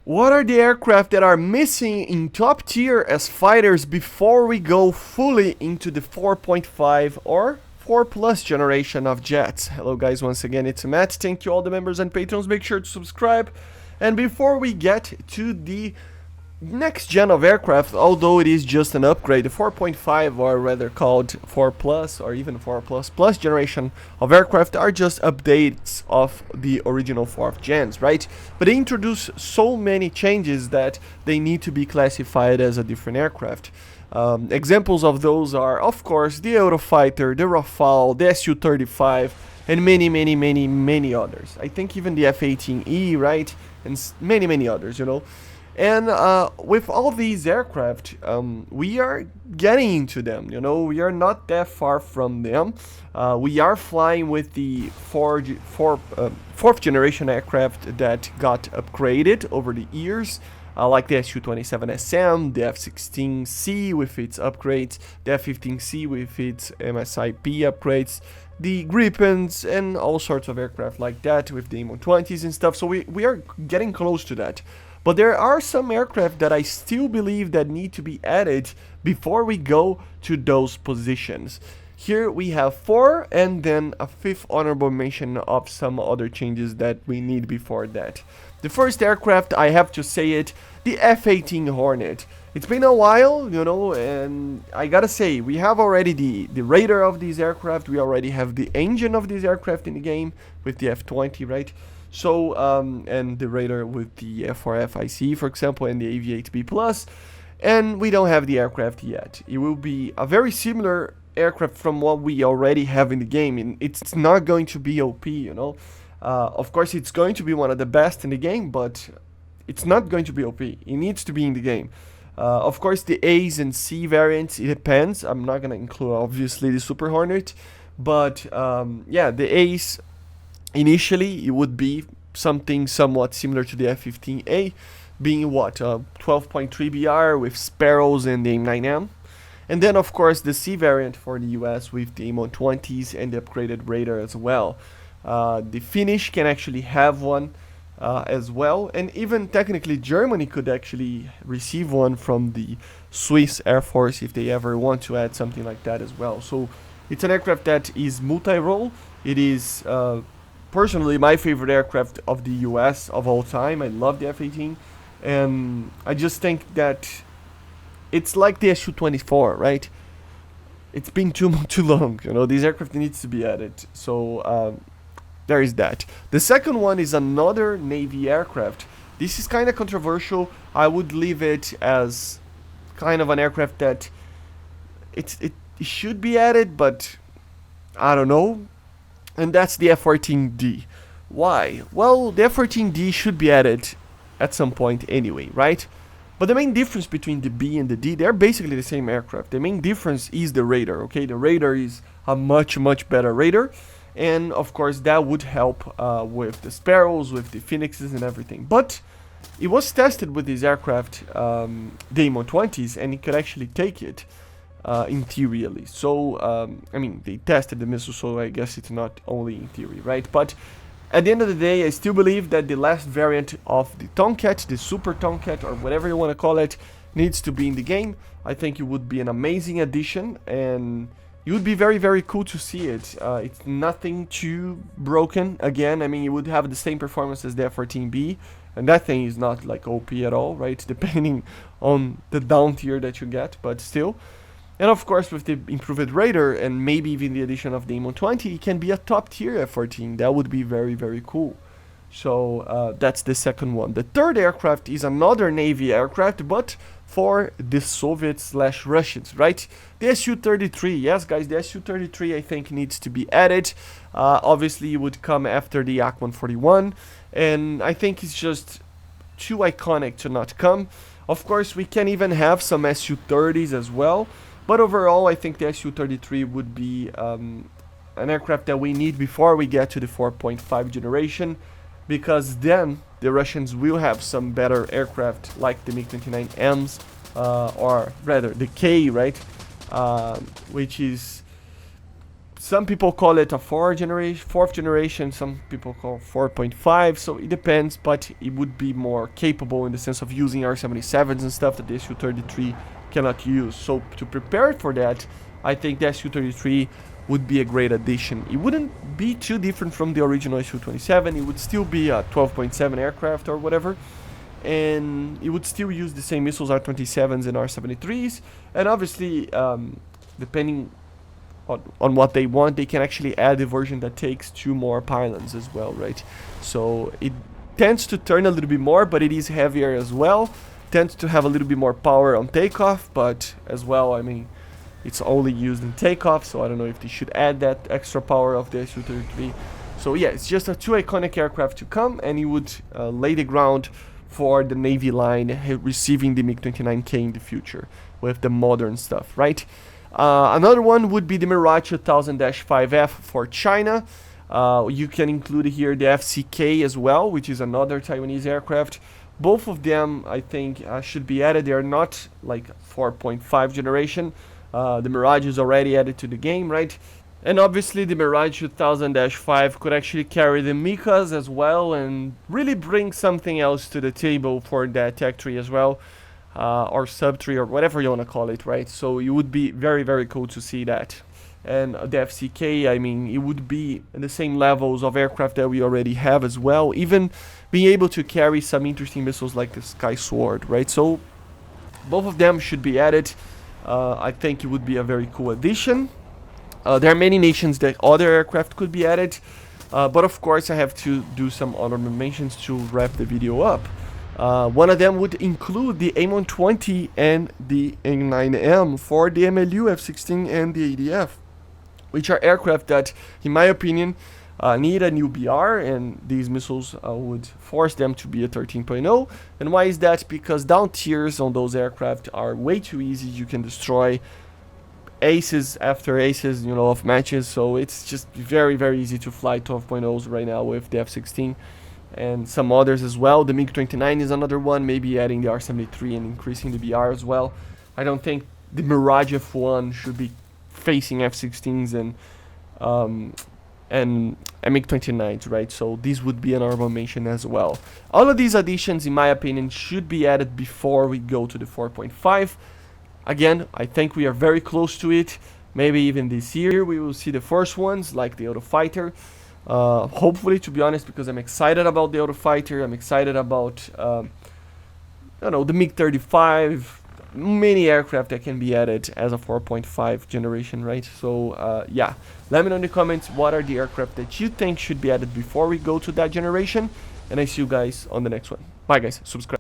What are the aircraft that are missing in top tier as fighters before we go fully into the 4.5 or 4 plus generation of jets? Hello guys, once again it's Matt. Thank you all the members and patrons, make sure to subscribe. And before we get to the next gen of aircraft, although it is just an upgrade, the 4.5 or rather called 4 plus or even 4 plus generation of aircraft are just updates of the original 4th gens, right? But they introduce so many changes that they need to be classified as a different aircraft. Examples of those are, of course, the Eurofighter, the Rafale, the Su-35, and many others. I think even the F18E, right? And many others, you know. And with all these aircraft, we are getting into them, you know, we are not that far from them. We are flying with the 4th generation aircraft that got upgraded over the years, like the Su-27SM, the F16C with its upgrades, the F15C with its MSIP upgrades, the Gripens, and all sorts of aircraft like that with the M20s and stuff. So we are getting close to that. But there are some aircraft that I still believe that need to be added before we go to those positions. Here we have 4 and then a 5th honorable mention of some other changes that we need before that. The first aircraft, I have to say it, the F18 Hornet. It's been a while, you know, and I gotta say, we have already the radar of these aircraft, we already have the engine of this aircraft in the game with the F20, right? So, and the radar with the F4F IC, for example, and the AV8B Plus, and we don't have the aircraft yet. It will be a very similar aircraft from what we already have in the game, and it's not going to be OP, you know. Of course, it's going to be one of the best in the game, but it's not going to be OP. It needs to be in the game. Of course, the A's and C variants, it depends. I'm not going to include, obviously, the Super Hornet, but yeah, the A's, initially, it would be something somewhat similar to the F-15A, being what, 12.3 BR with Sparrows and the M9M. And then, of course, the C variant for the US with the M120s and the upgraded radar as well. The Finnish can actually have one as well, and even technically Germany could actually receive one from the Swiss Air Force if they ever want to add something like that as well. So it's an aircraft that is multi-role. It is personally my favorite aircraft of the US of all time. I love the F-18, and I just think that it's like the Su-24, right? It's been too long, you know. This aircraft needs to be added. So there is that. The second one is another Navy aircraft. This is kind of controversial. I would leave it as kind of an aircraft that it should be added, but I don't know. And that's the F-14D. Why? Well, the F-14D should be added at some point anyway, right? But the main difference between the B and the D, they're basically the same aircraft. The main difference is the radar, okay? The radar is a much better radar. And of course, that would help with the Sparrows, with the Phoenixes and everything. But it was tested with this aircraft, the M120s, and it could actually take it. In theory at least. So, I mean, they tested the missile, so I guess it's not only in theory, right? But at the end of the day, I still believe that the last variant of the Tomcat, the Super Tomcat, or whatever you want to call it, needs to be in the game. I think it would be an amazing addition, and it would be very cool to see it. It's nothing too broken. Again, I mean, it would have the same performance as the F-14B, and that thing is not like OP at all, right? Depending on the down tier that you get, but still. And of course, with the improved radar and maybe even the addition of the M120, it can be a top tier F-14. That would be very cool. So that's the second one. The third aircraft is another Navy aircraft, but for the Soviets/Russians, right? The Su-33. Yes, guys, the Su-33 I think needs to be added. Obviously, it would come after the Yak-141, and I think it's just too iconic to not come. Of course, we can even have some Su-30s as well. But overall, I think the Su-33 would be an aircraft that we need before we get to the 4.5 generation, because then the Russians will have some better aircraft like the MiG-29Ms, or rather the K, right? Which is some people call it a fourth generation, some people call 4.5, so it depends, but it would be more capable in the sense of using R77s and stuff that the Su-33 cannot use. So to prepare for that, I think the Su-33 would be a great addition. It wouldn't be too different from the original Su-27, it would still be a 12.7 aircraft or whatever, and it would still use the same missiles, R-27s and R-73s, and obviously, depending on what they want, they can actually add a version that takes 2 more pylons as well, right? So it tends to turn a little bit more, but it is heavier as well. Tends to have a little bit more power on takeoff, but as well, I mean, it's only used in takeoff, so I don't know if they should add that extra power of the Su-33. So yeah, it's just a 2 iconic aircraft to come, and it would lay the ground for the Navy line receiving the MiG-29K in the future with the modern stuff, right? Another one would be the Mirage 2000-5F for China. You can include here the FCK as well, which is another Taiwanese aircraft. Both of them, I think, should be added. They are not like 4.5 generation. The Mirage is already added to the game, right? And obviously the Mirage 2000-5 could actually carry the Mikas as well and really bring something else to the table for that tech tree as well. Or sub-tree or whatever you want to call it, right? So it would be very, very cool to see that. And the FCK, I mean, it would be in the same levels of aircraft that we already have as well, even being able to carry some interesting missiles like the Sky Sword, right? So both of them should be added. I think it would be a very cool addition. There are many nations that other aircraft could be added, but of course I have to do some honorable mentions to wrap the video up. One of them would include the A120 and the A9M for the MLU F-16 and the ADF, which are aircraft that, in my opinion, need a new BR, and these missiles would force them to be a 13.0. And why is that? Because down tiers on those aircraft are way too easy. You can destroy aces after aces, you know, of matches, so it's just very, very easy to fly 12.0s right now with the F-16. And some others as well. The MiG-29 is another one, maybe adding the R-73 and increasing the BR as well. I don't think the Mirage F1 should be facing F-16s and MiG-29s, right? So these would be an honorable mention as well. All of these additions, in my opinion, should be added before we go to the 4.5. Again, I think we are very close to it. Maybe even this year we will see the first ones, like the Eurofighter. Hopefully, to be honest, because I'm excited about the Eurofighter, I'm excited about, you know, the MiG-35, many aircraft that can be added as a 4.5 generation, right? So, yeah, let me know in the comments what are the aircraft that you think should be added before we go to that generation, and I see you guys on the next one. Bye, guys. Subscribe.